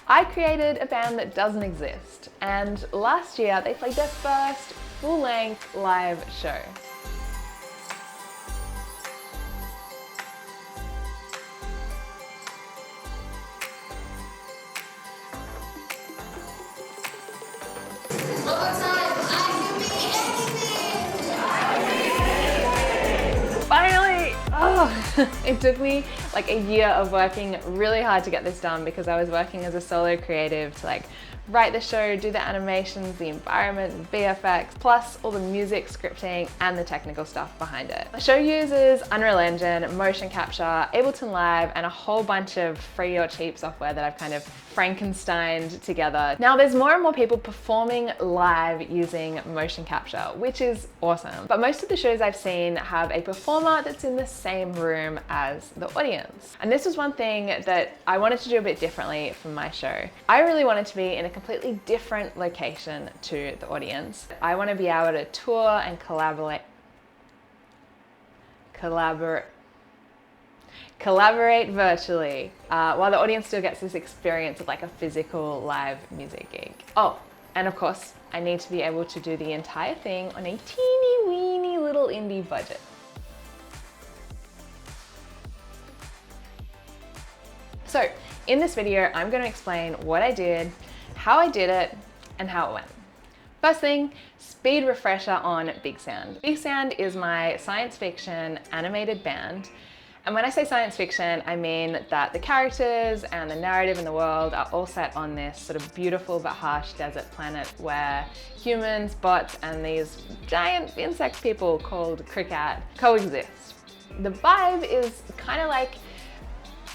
I created a band that doesn't exist, and last year they played their first full-length live show. Finally! Oh, it took me like a year of working really hard to get this done because I was working as a solo creative to like write the show, do the animations, the environment, the VFX, plus all the music, scripting, and the technical stuff behind it. The show uses Unreal Engine, motion capture, Ableton Live, and a whole bunch of free or cheap software that I've kind of Frankensteined together. Now there's more and more people performing live using motion capture, which is awesome. But most of the shows I've seen have a performer that's in the same room as the audience. And this was one thing that I wanted to do a bit differently for my show. I really wanted to be in a completely different location to the audience. I want to be able to tour and collaborate virtually while the audience still gets this experience of like a physical live music gig. Oh, and of course, I need to be able to do the entire thing on a teeny weeny little indie budget. So in this video, I'm going to explain what I did, how I did it, and how it went. First thing, speed refresher on Big Sound. Big Sound is my science fiction animated band. And when I say science fiction, I mean that the characters and the narrative in the world are all set on this sort of beautiful but harsh desert planet where humans, bots, and these giant insect people called cricket coexist. The vibe is kind of like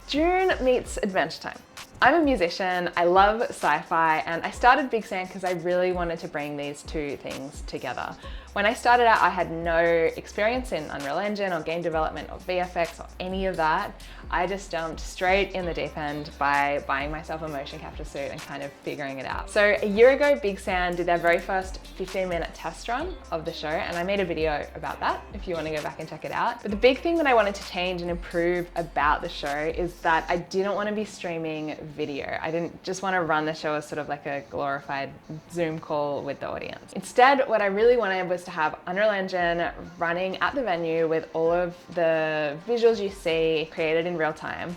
June meets Adventure Time. I'm a musician, I love sci-fi, and I started Big Sound because I really wanted to bring these two things together. When I started out, I had no experience in Unreal Engine or game development or VFX or any of that. I just jumped straight in the deep end by buying myself a motion capture suit and kind of figuring it out. So a year ago, Big Sound did their very first 15-minute test run of the show, and I made a video about that if you want to go back and check it out. But the big thing that I wanted to change and improve about the show is that I didn't want to be streaming video. I didn't just want to run the show as sort of like a glorified Zoom call with the audience. Instead, what I really wanted was to have Unreal Engine running at the venue with all of the visuals you see created in real time.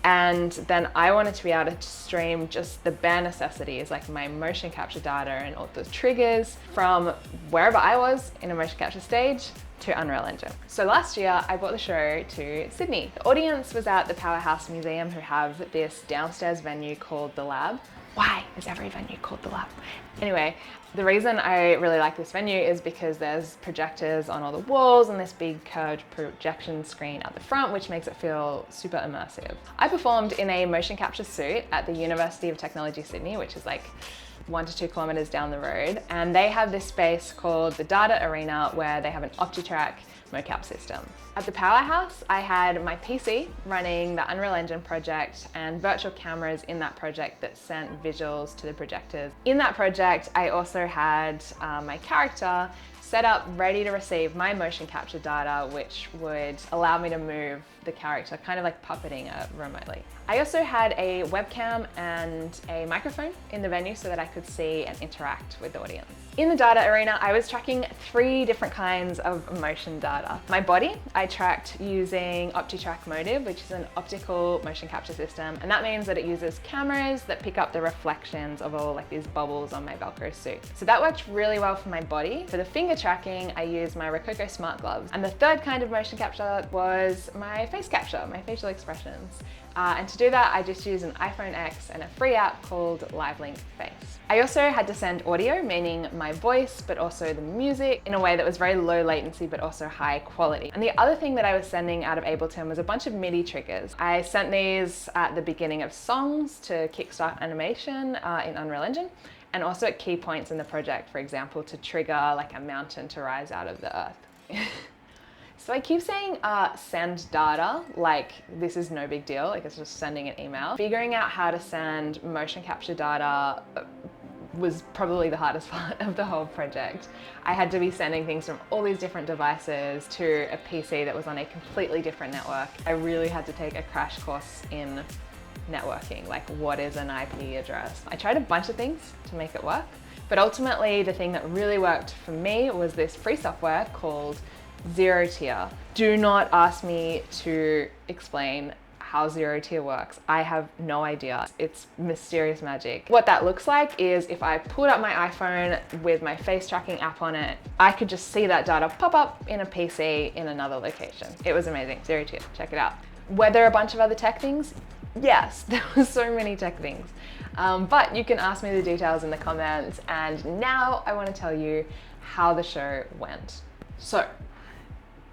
And then I wanted to be able to stream just the bare necessities like my motion capture data and all the triggers from wherever I was in a motion capture stage to Unreal Engine. So last year I brought the show to Sydney. The audience was at the Powerhouse Museum, who have this downstairs venue called The Lab. Why is every venue called The Lab? Anyway, the reason I really like this venue is because there's projectors on all the walls and this big curved projection screen at the front, which makes it feel super immersive. I performed in a motion capture suit at the University of Technology Sydney, which is like 1 to 2 kilometers down the road. And they have this space called the Data Arena where they have an OptiTrack mocap system. At the Powerhouse, I had my PC running the Unreal Engine project and virtual cameras in that project that sent visuals to the projectors. In that project, I also had my character set up ready to receive my motion capture data, which would allow me to move the character, kind of like puppeting it remotely. I also had a webcam and a microphone in the venue so that I could see and interact with the audience. In the data arena, I was tracking 3 different kinds of motion data. My body, I tracked using OptiTrack Motive, which is an optical motion capture system. And that means that it uses cameras that pick up the reflections of all like these bubbles on my Velcro suit. So that worked really well for my body. For the finger tracking, I used my Rococo smart gloves. And the third kind of motion capture was my face capture, my facial expressions. And to do that, I just used an iPhone X and a free app called LiveLink Face. I also had to send audio, meaning my voice, but also the music in a way that was very low latency, but also high quality. And the other thing that I was sending out of Ableton was a bunch of MIDI triggers. I sent these at the beginning of songs to kickstart animation in Unreal Engine, and also at key points in the project, for example, to trigger like a mountain to rise out of the earth. So I keep saying send data, like this is no big deal, like it's just sending an email. Figuring out how to send motion capture data was probably the hardest part of the whole project. I had to be sending things from all these different devices to a PC that was on a completely different network. I really had to take a crash course in networking, like what is an IP address. I tried a bunch of things to make it work, but ultimately the thing that really worked for me was this free software called Zero Tier. Do not ask me to explain how Zero Tier works. I have no idea. It's mysterious magic. What that looks like is if I pulled up my iPhone with my face tracking app on it, I could just see that data pop up in a PC in another location. It was amazing. Zero Tier, check it out. Were there a bunch of other tech things? Yes, there were so many tech things. But you can ask me the details in the comments, and now I want to tell you how the show went. So,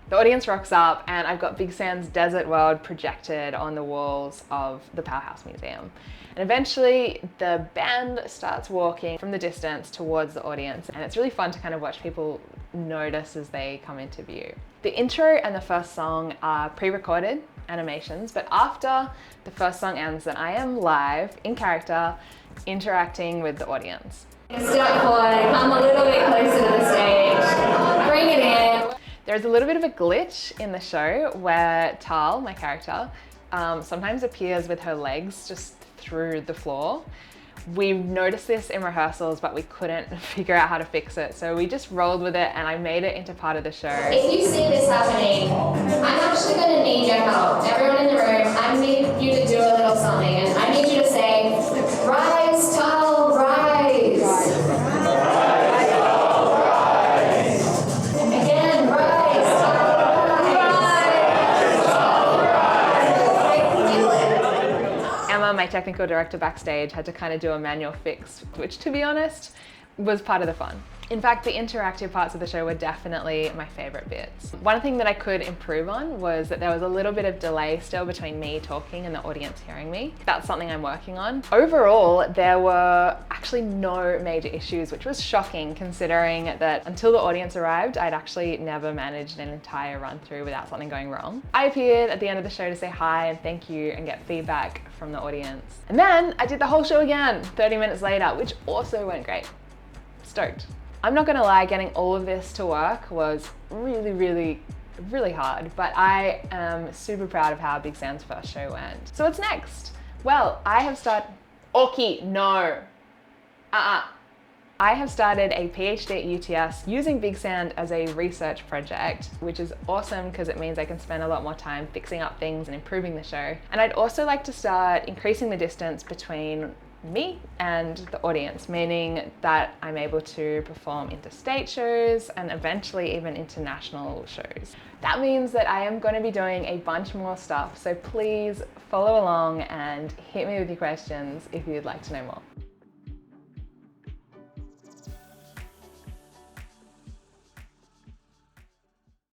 the audience rocks up and I've got Big Sam's desert world projected on the walls of the Powerhouse Museum. And eventually the band starts walking from the distance towards the audience, and it's really fun to kind of watch people notice as they come into view. The intro and the first song are pre-recorded animations, but after the first song ends, then I am live in character interacting with the audience. Step forward, come a little bit closer to the stage, bring it in. There's a little bit of a glitch in the show where Taal, my character, sometimes appears with her legs just through the floor. We noticed this in rehearsals, but we couldn't figure out how to fix it. So we just rolled with it and I made it into part of the show. If you see this happening, I'm actually going to need your help. Everyone in the room, I need you to do a little something, and I need you to say, rise, Taal, rise. My technical director backstage had to kind of do a manual fix, which to be honest was part of the fun. In fact, the interactive parts of the show were definitely my favorite bits. One thing that I could improve on was that there was a little bit of delay still between me talking and the audience hearing me. That's something I'm working on. Overall, there were actually no major issues, which was shocking considering that until the audience arrived, I'd actually never managed an entire run through without something going wrong. I appeared at the end of the show to say hi and thank you and get feedback from the audience. And then I did the whole show again 30 minutes later, which also went great. Stoked. I'm not gonna lie, getting all of this to work was really hard, but I am super proud of how Big Sam's first show went. So what's next? Well, I have started, I have started a PhD at UTS using Big Sam as a research project, which is awesome because it means I can spend a lot more time fixing up things and improving the show. And I'd also like to start increasing the distance between me and the audience, meaning that I'm able to perform interstate shows and eventually even international shows. That means that I am going to be doing a bunch more stuff, so please follow along and hit me with your questions if you'd like to know more.